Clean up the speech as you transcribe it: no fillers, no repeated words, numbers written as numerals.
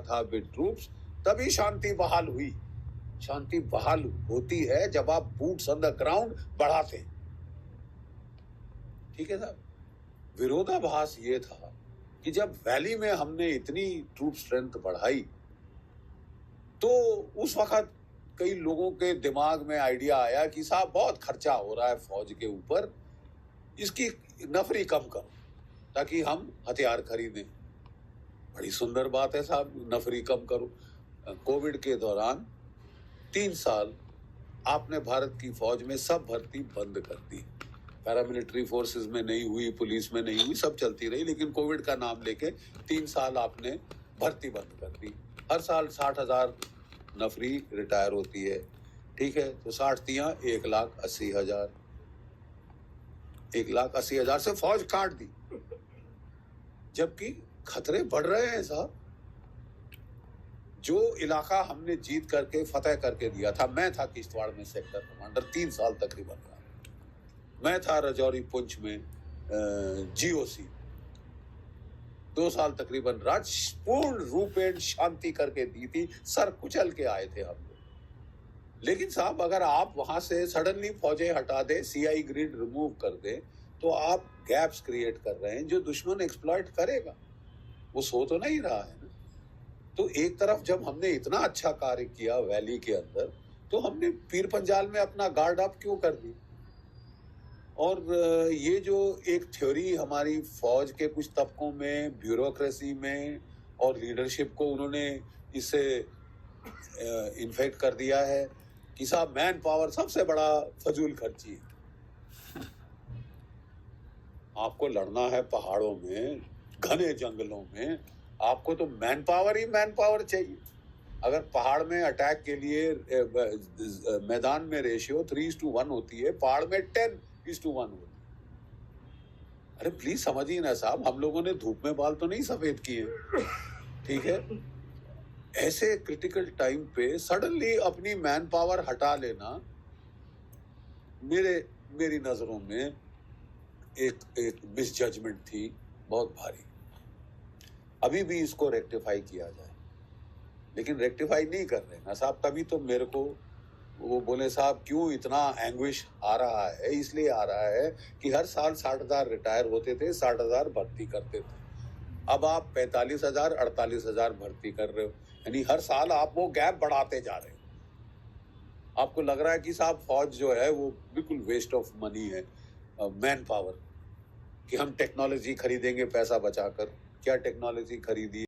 था with troops, तभी शांति बहाल हुई। शांति बहाल होती है जब आप बूट्स ऑन द ग्राउंड बढ़ाते हैं। ठीक है साहब, विरोधाभास ये था कि जब वैली में हमने इतनी ट्रूप स्ट्रेंथ बढ़ाई तो उस वक्त कई लोगों के दिमाग में आइडिया आया कि साहब बहुत खर्चा हो रहा है फौज के ऊपर, इसकी नफरी कम करो ताकि हम हथियार खरीदें। बड़ी सुंदर बात है साहब, नफरी कम करो। कोविड के दौरान 3 साल आपने भारत की फौज में सब भर्ती बंद कर दी। पैरामिलिट्री फोर्सेस में नहीं हुई, पुलिस में नहीं हुई, सब चलती रही, लेकिन कोविड का नाम लेके 3 साल आपने भर्ती बंद कर दी। हर साल 60,000 नफरी रिटायर होती है। ठीक है, तो 60 दिया 1,80,000, 1,80,000 से फौज काट दी, जबकि खतरे बढ़ रहे हैं साहब। जो इलाका हमने जीत करके फतेह करके दिया था, मैं था किश्तवाड़ में सेक्टर कमांडर 3 साल तकरीबन रहा, मैं था रजौरी पुंछ में जीओसी 2 साल तकरीबन राज पूर्ण रूपेण शांति करके दी थी, सर कुचल के आए थे हम लोग। लेकिन साहब अगर आप वहां से सडनली फौजें हटा दे, सीआई ग्रिड रिमूव कर दे, तो आप गैप्स क्रिएट कर रहे हैं जो दुश्मन एक्सप्लॉइट करेगा। वो सो तो नहीं रहा है ना। तो एक तरफ जब हमने इतना अच्छा कार्य किया वैली के अंदर, तो हमने पीर पंजाल में अपना गार्ड अप क्यों कर दी। और ये जो एक थ्योरी हमारी फौज के कुछ तबकों में, ब्यूरोक्रेसी में और लीडरशिप को उन्होंने इससे इन्फेक्ट कर दिया है कि साहब मैन पावर सबसे बड़ा फजूल खर्ची है। आपको लड़ना है पहाड़ों में, घने जंगलों में, आपको तो मैन पावर ही मैन पावर चाहिए। अगर पहाड़ में अटैक के लिए मैदान में रेशियो 3:1 होती है, पहाड़ में 10:1 होती है। अरे प्लीज समझिए ना साहब, हम लोगों ने धूप में बाल तो नहीं सफेद किए। ठीक है, ऐसे क्रिटिकल टाइम पे सडनली अपनी मैन पावर हटा लेना मेरी नजरों में एक मिसजजमेंट थी, बहुत भारी। अभी भी इसको रेक्टिफाई किया जाए, लेकिन रेक्टिफाई नहीं कर रहे ना साहब। तभी तो मेरे को वो बोले साहब क्यों इतना एंग्विश आ रहा है। इसलिए आ रहा है कि हर साल 60,000 रिटायर होते थे, 60,000 भर्ती करते थे। अब आप 45,000 48,000 भर्ती कर रहे हो, यानी हर साल आप वो गैप बढ़ाते जा रहे हो। आपको लग रहा है कि साहब फौज जो है वो बिल्कुल वेस्ट ऑफ मनी है, मैन पावर, कि हम टेक्नोलॉजी खरीदेंगे पैसा बचाकर। क्या टेक्नोलॉजी खरीदी?